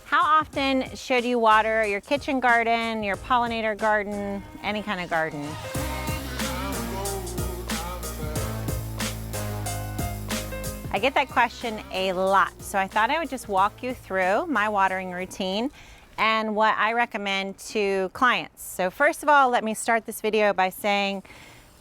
How often should you water your kitchen garden, your pollinator garden, any kind of garden? I get that question a lot, so I thought I would just walk you through my watering routine and what I recommend to clients. So first of all, let me start this video by saying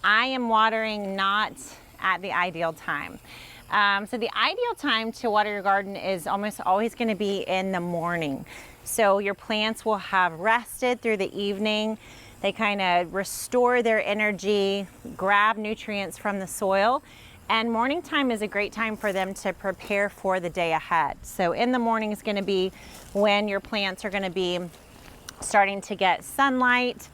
I am watering not at the ideal time. So the ideal time to water your garden is almost always going to be in the morning. So your plants will have rested through the evening. They kind of restore their energy, grab nutrients from the soil, and morning time is a great time for them to prepare for the day ahead. So in the morning is going to be when your plants are going to be starting to get sunlight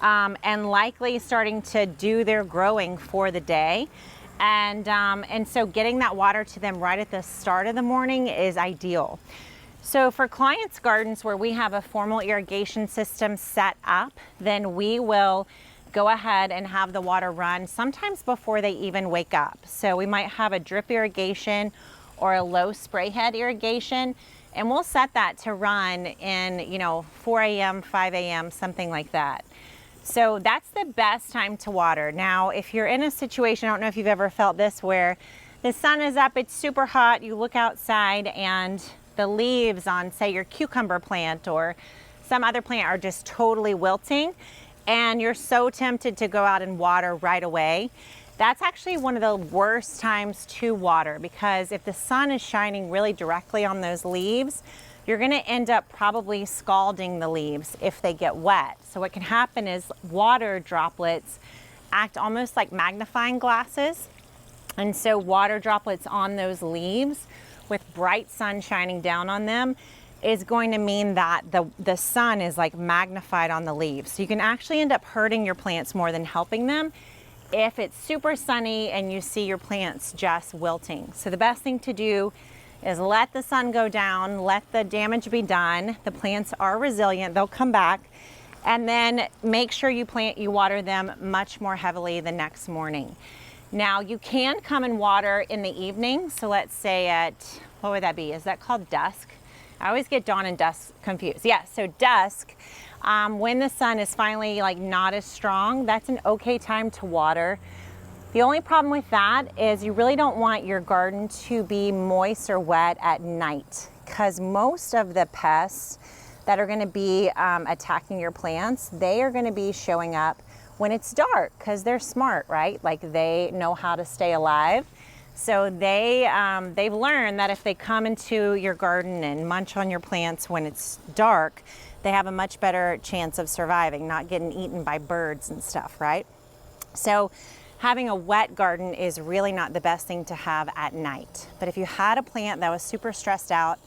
and likely starting to do their growing for the day. And so getting that water to them right at the start of the morning is ideal. So for clients' gardens where we have a formal irrigation system set up, then we will go ahead and have the water run sometimes before they even wake up. So we might have a drip irrigation or a low spray head irrigation, and we'll set that to run in 4 a.m., 5 a.m., something like that. So that's the best time to water. Now, if you're in a situation, I don't know if you've ever felt this, where the sun is up, it's super hot, you look outside and the leaves on, say, your cucumber plant or some other plant are just totally wilting, and you're so tempted to go out and water right away. That's actually one of the worst times to water, because if the sun is shining really directly on those leaves, you're going to end up probably scalding the leaves if they get wet. So what can happen is water droplets act almost like magnifying glasses. And so water droplets on those leaves with bright sun shining down on them is going to mean that the sun is like magnified on the leaves. So you can actually end up hurting your plants more than helping them if it's super sunny and you see your plants just wilting. So the best thing to do is let the sun go down, let the damage be done. The plants are resilient, they'll come back, and then make sure you water them much more heavily the next morning. Now you can come and water in the evening. So let's say at, what would that be? Is that called dusk? I always get dawn and dusk confused. Yeah, so dusk, when the sun is finally not as strong, that's an okay time to water. The only problem with that is you really don't want your garden to be moist or wet at night, because most of the pests that are going to be attacking your plants, they are going to be showing up when it's dark, because they're smart, right? Like, they know how to stay alive. So they've learned that if they come into your garden and munch on your plants when it's dark, they have a much better chance of surviving, not getting eaten by birds and stuff, right? So having a wet garden is really not the best thing to have at night. But if you had a plant that was super stressed out,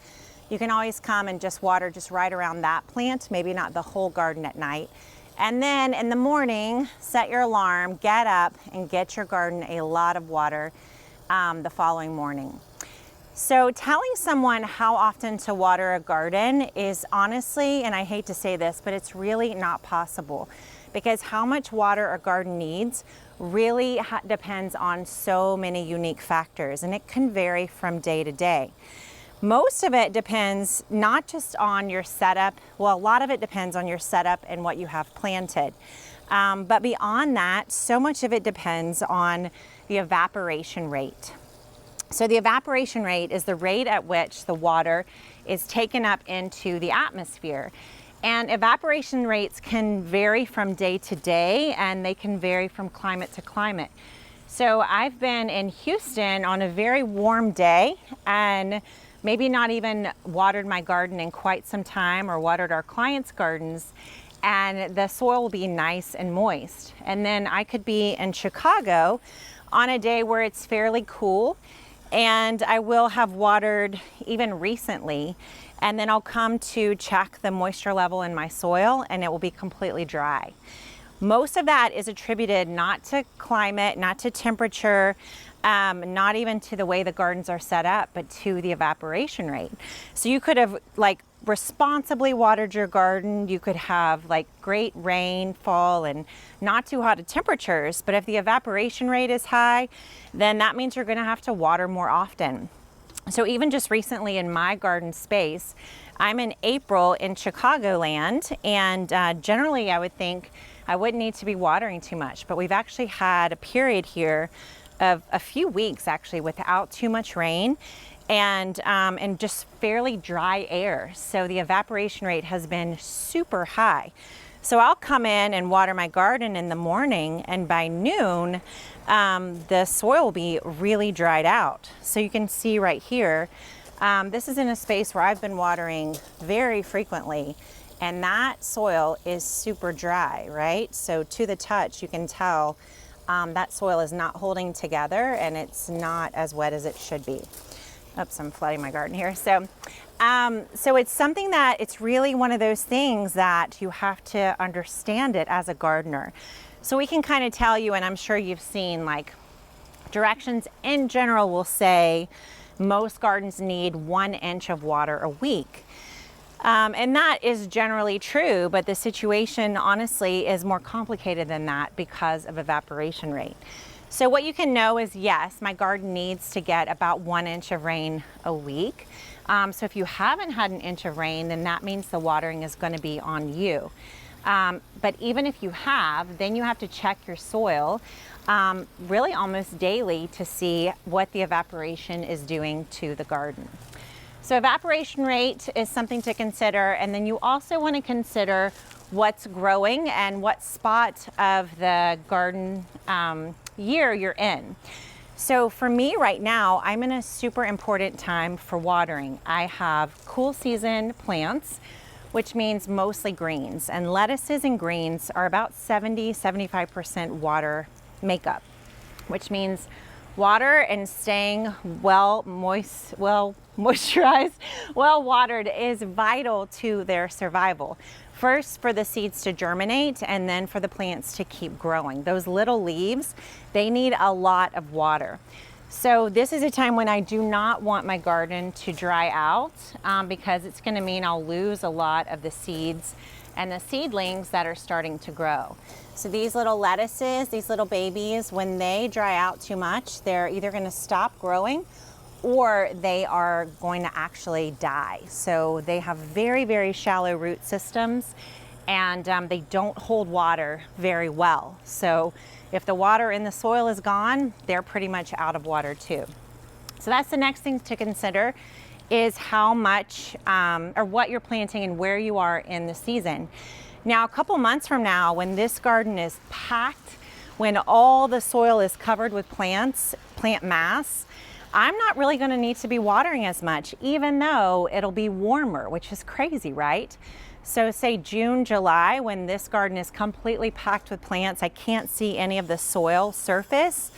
you can always come and just water just right around that plant, maybe not the whole garden at night. And then in the morning, set your alarm, get up, and get your garden a lot of water the following morning. So telling someone how often to water a garden is honestly, and I hate to say this, but it's really not possible, because how much water a garden needs really depends on so many unique factors, and it can vary from day to day. Most of it depends not just on your setup, well, a lot of it depends on your setup and what you have planted. But beyond that, so much of it depends on the evaporation rate. So the evaporation rate is the rate at which the water is taken up into the atmosphere. And evaporation rates can vary from day to day, and they can vary from climate to climate. So I've been in Houston on a very warm day and maybe not even watered my garden in quite some time, or watered our clients' gardens, and the soil will be nice and moist. And then I could be in Chicago on a day where it's fairly cool, and I will have watered even recently, and then I'll come to check the moisture level in my soil and it will be completely dry. Most of that is attributed not to climate, not to temperature, not even to the way the gardens are set up, but to the evaporation rate. So you could have responsibly watered your garden. You could have great rainfall and not too hot of temperatures, but if the evaporation rate is high, then that means you're going to have to water more often. So even just recently in my garden space, I'm in April in Chicagoland, and generally I would think I wouldn't need to be watering too much, but we've actually had a period here of a few weeks actually without too much rain and just fairly dry air. So the evaporation rate has been super high. So I'll come in and water my garden in the morning, and by noon, the soil will be really dried out. So you can see right here, this is in a space where I've been watering very frequently, and that soil is super dry, right? So to the touch, you can tell that soil is not holding together and it's not as wet as it should be. Oops, I'm flooding my garden here. So it's something that it's really one of those things that you have to understand it as a gardener. So we can kind of tell you, and I'm sure you've seen, like, directions in general will say most gardens need 1 inch of water a week. And that is generally true, but the situation honestly is more complicated than that because of evaporation rate. So what you can know is, yes, my garden needs to get about 1 inch of rain a week. So if you haven't had an inch of rain, then that means the watering is going to be on you. But even if you have, then you have to check your soil really almost daily to see what the evaporation is doing to the garden. So evaporation rate is something to consider, and then you also want to consider what's growing and what spot of the garden year you're in. So for me right now, I'm in a super important time for watering. I have cool season plants, which means mostly greens, and lettuces and greens are about 75% water makeup, which means water and staying moisturized, well watered is vital to their survival. First, for the seeds to germinate, and then for the plants to keep growing. Those little leaves, they need a lot of water. So this is a time when I do not want my garden to dry out because it's going to mean I'll lose a lot of the seeds and the seedlings that are starting to grow. So these little lettuces, these little babies, when they dry out too much, they're either going to stop growing or they are going to actually die. So they have very, very shallow root systems, and they don't hold water very well. So if the water in the soil is gone, they're pretty much out of water too. So that's the next thing to consider, is how much or what you're planting and where you are in the season. Now, a couple months from now, when this garden is packed, when all the soil is covered with plant mass, I'm not really going to need to be watering as much, even though it'll be warmer, which is crazy, right? So say June, July, when this garden is completely packed with plants, I can't see any of the soil surface,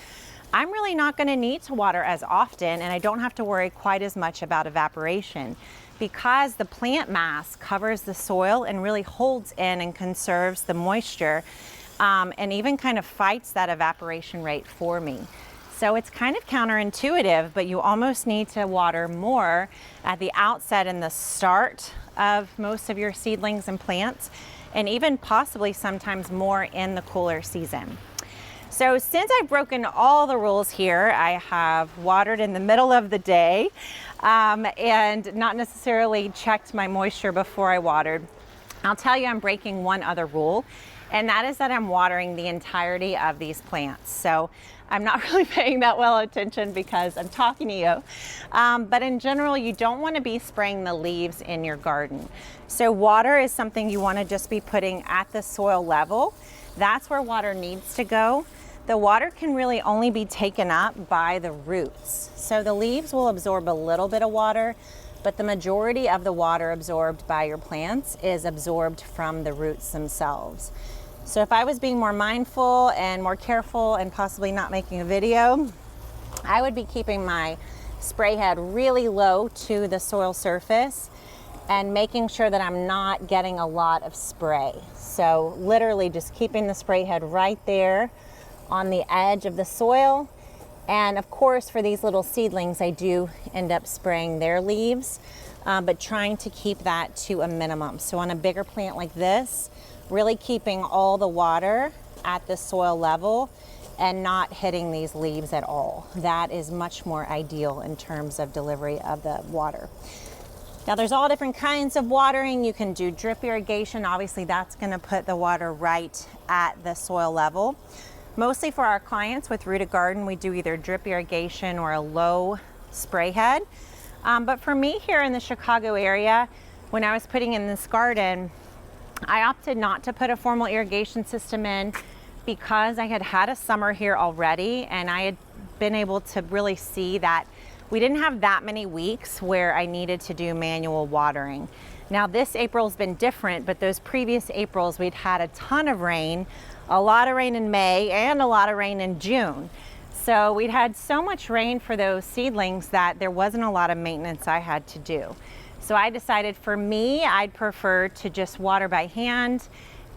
I'm really not going to need to water as often, and I don't have to worry quite as much about evaporation because the plant mass covers the soil and really holds in and conserves the moisture and even kind of fights that evaporation rate for me. So it's kind of counterintuitive, but you almost need to water more at the outset and the start of most of your seedlings and plants, and even possibly sometimes more in the cooler season. So since I've broken all the rules here, I have watered in the middle of the day and not necessarily checked my moisture before I watered. I'll tell you I'm breaking one other rule, and that is that I'm watering the entirety of these plants. So I'm not really paying that well attention because I'm talking to you. But in general, you don't want to be spraying the leaves in your garden. So water is something you want to just be putting at the soil level. That's where water needs to go. The water can really only be taken up by the roots. So the leaves will absorb a little bit of water, but the majority of the water absorbed by your plants is absorbed from the roots themselves. So if I was being more mindful and more careful and possibly not making a video, I would be keeping my spray head really low to the soil surface and making sure that I'm not getting a lot of spray. So literally just keeping the spray head right there on the edge of the soil. And of course, for these little seedlings, I do end up spraying their leaves, but trying to keep that to a minimum. So on a bigger plant like this, really keeping all the water at the soil level and not hitting these leaves at all. That is much more ideal in terms of delivery of the water. Now there's all different kinds of watering. You can do drip irrigation. Obviously that's gonna put the water right at the soil level. Mostly for our clients with Rooted Garden, we do either drip irrigation or a low spray head. But for me here in the Chicago area, when I was putting in this garden, I opted not to put a formal irrigation system in because I had had a summer here already, and I had been able to really see that we didn't have that many weeks where I needed to do manual watering. Now this April's been different, but those previous Aprils we'd had a ton of rain, a lot of rain in May and a lot of rain in June. So we'd had so much rain for those seedlings that there wasn't a lot of maintenance I had to do. So I decided for me, I'd prefer to just water by hand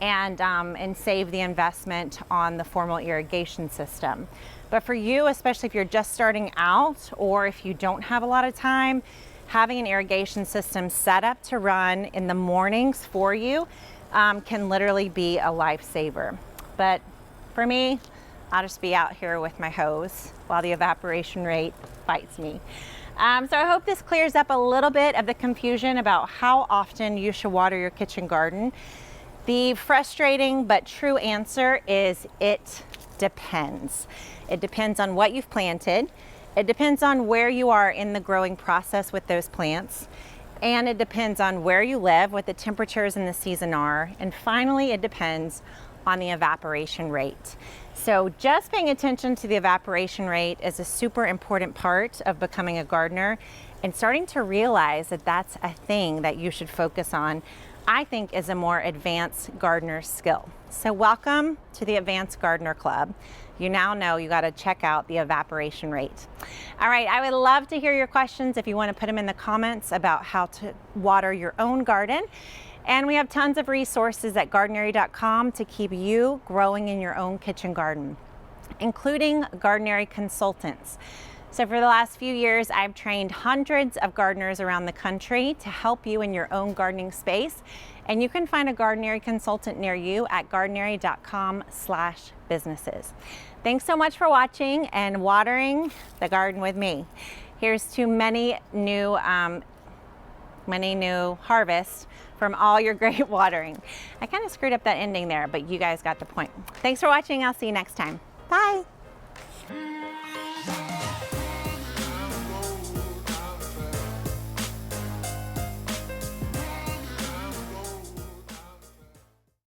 and save the investment on the formal irrigation system. But for you, especially if you're just starting out or if you don't have a lot of time, having an irrigation system set up to run in the mornings for you can literally be a lifesaver. But for me, I'll just be out here with my hose while the evaporation rate fights me. So I hope this clears up a little bit of the confusion about how often you should water your kitchen garden. The frustrating but true answer is it depends. It depends on what you've planted. It depends on where you are in the growing process with those plants. And it depends on where you live, what the temperatures in the season are. And finally, it depends on the evaporation rate. So just paying attention to the evaporation rate is a super important part of becoming a gardener, and starting to realize that that's a thing that you should focus on, I think, is a more advanced gardener skill. So welcome to the Advanced Gardener Club. You now know you got to check out the evaporation rate. All right, I would love to hear your questions if you want to put them in the comments about how to water your own garden. And we have tons of resources at gardenary.com to keep you growing in your own kitchen garden, including Gardenary consultants. So for the last few years, I've trained hundreds of gardeners around the country to help you in your own gardening space. And you can find a Gardenary consultant near you at gardenary.com/businesses. Thanks so much for watching and watering the garden with me. Here's to many new harvests from all your great watering. I kind of screwed up that ending there, but you guys got the point. Thanks for watching. I'll see you next time. Bye.